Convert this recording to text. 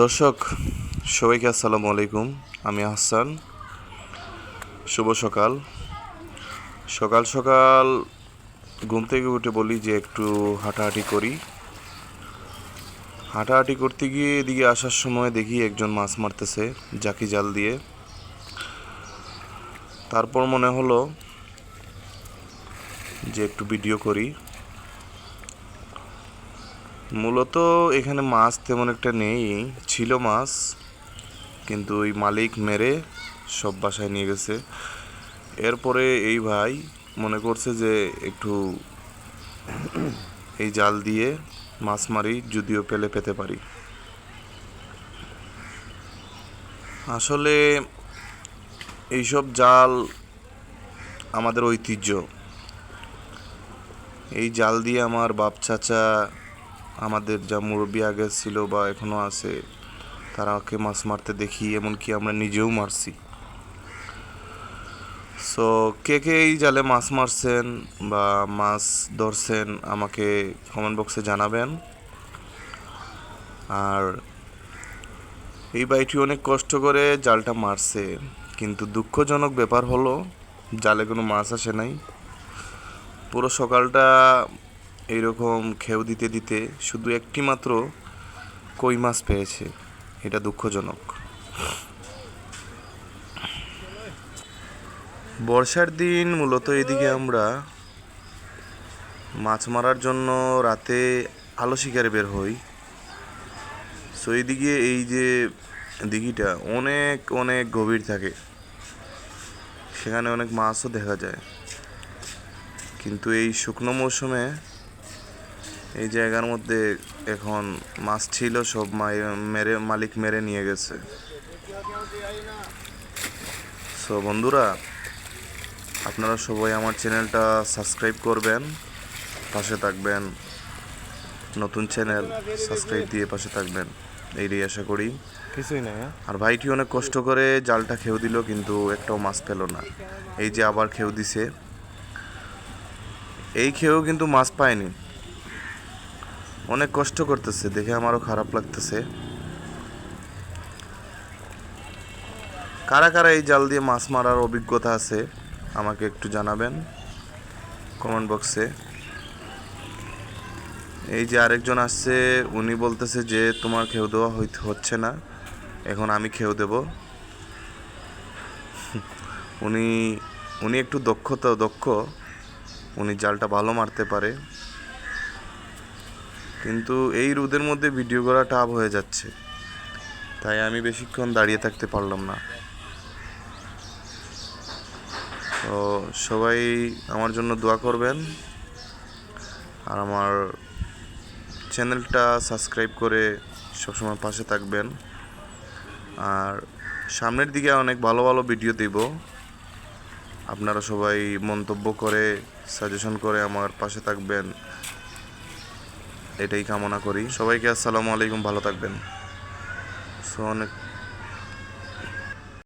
দর্শক সবাইকে আসসালামু আলাইকুম। আমি হাসান। শুভ সকাল। সকাল সকাল ঘুম থেকে উঠে বলি যে একটু হাঁটাহাঁটি করি। হাঁটাহাঁটি করতে গিয়ে এদিকে আসার সময় দেখি একজন মাছ মারতেছে জাকি জাল দিয়ে। তারপর মনে হলো যে একটু ভিডিও করি। মূলত এখানে মাছ তেমন একটা নেই, ছিল মাছ, কিন্তু ওই মালিক মেরে সব বাসায় নিয়ে গেছে। এরপরে এই ভাই মনে করছে যে একটু এই জাল দিয়ে মাছ মারি, যদিও পেতে পারি। আসলে এইসব জাল আমাদের ঐতিহ্য। এই জাল দিয়ে আমার বাপ চাচা, আমাদের যা মুরব্বী আগে ছিল বা এখনও আছে, তারাকে মাছ মারতে দেখি, এমনকি আমরা নিজেও মারছি। সো কে কে এই জালে মাছ মারছেন বা মাছ ধরছেন আমাকে কমেন্ট বক্সে জানাবেন। আর এই ভাইটি অনেক কষ্ট করে জালটা মারছে, কিন্তু দুঃখজনক ব্যাপার হলো জালে কোনো মাছ আসে নাই। পুরো সকালটা এইরকম খেউ দিতে দিতে শুধু একটি মাত্র কই মাছ পেয়েছে। এটা দুঃখজনক। বর্ষার দিন মূলত এদিকে আমরা মাছ মারার জন্য রাতে আলো শিকারে বের হই। সো এইদিকে এই যে দিঘিটা অনেক অনেক গভীর থাকে, সেখানে অনেক মাছও দেখা যায়। কিন্তু এই শুকনো মৌসুমে এই জায়গার মধ্যে এখন মাছ ছিল, সব মালিক মেরে নিয়ে গেছে। সো বন্ধুরা, আপনারা সবাই আমার চ্যানেলটা সাবস্ক্রাইব করবেন, পাশে থাকবেন। নতুন চ্যানেল, সাবস্ক্রাইব দিয়ে পাশে থাকবেন, এইটাই আশা করি। কিছুই না। আর ভাইটি অনেক কষ্ট করে জালটা খেউ দিল, কিন্তু একটাও মাছ পেল না। এই যে আবার খেউ দিছে, এই খেয়েও কিন্তু মাছ পায়নি। অনেক কষ্ট করতেছে, দেখে আমারও খারাপ লাগতেছে। কারা কারা এই জাল দিয়ে মাছ মারার অভিজ্ঞতা আছে আমাকে একটু জানাবেন কমেন্ট বক্সে। এই যে আরেকজন আসছে, উনি বলতেছে যে তোমার খেউ দেওয়া হচ্ছে না, এখন আমি খেউ দেব। উনি উনি একটু দক্ষ, উনি জালটা ভালো মারতে পারে, কিন্তু এই রোদের মধ্যে ভিডিও করা টাফ হয়ে যাচ্ছে, তাই আমি বেশিক্ষণ দাঁড়িয়ে থাকতে পারলাম না। তো সবাই আমার জন্য দোয়া করবেন, আর আমার চ্যানেলটা সাবস্ক্রাইব করে সবসময় পাশে থাকবেন। আর সামনের দিকে অনেক ভালো ভালো ভিডিও দেব, আপনারা সবাই মন্তব্য করে সাজেশন করে আমার পাশে থাকবেন, এটাই কামনা করি। সবাইকে আসসালামু আলাইকুম, ভালো থাকবেন। সো অনেক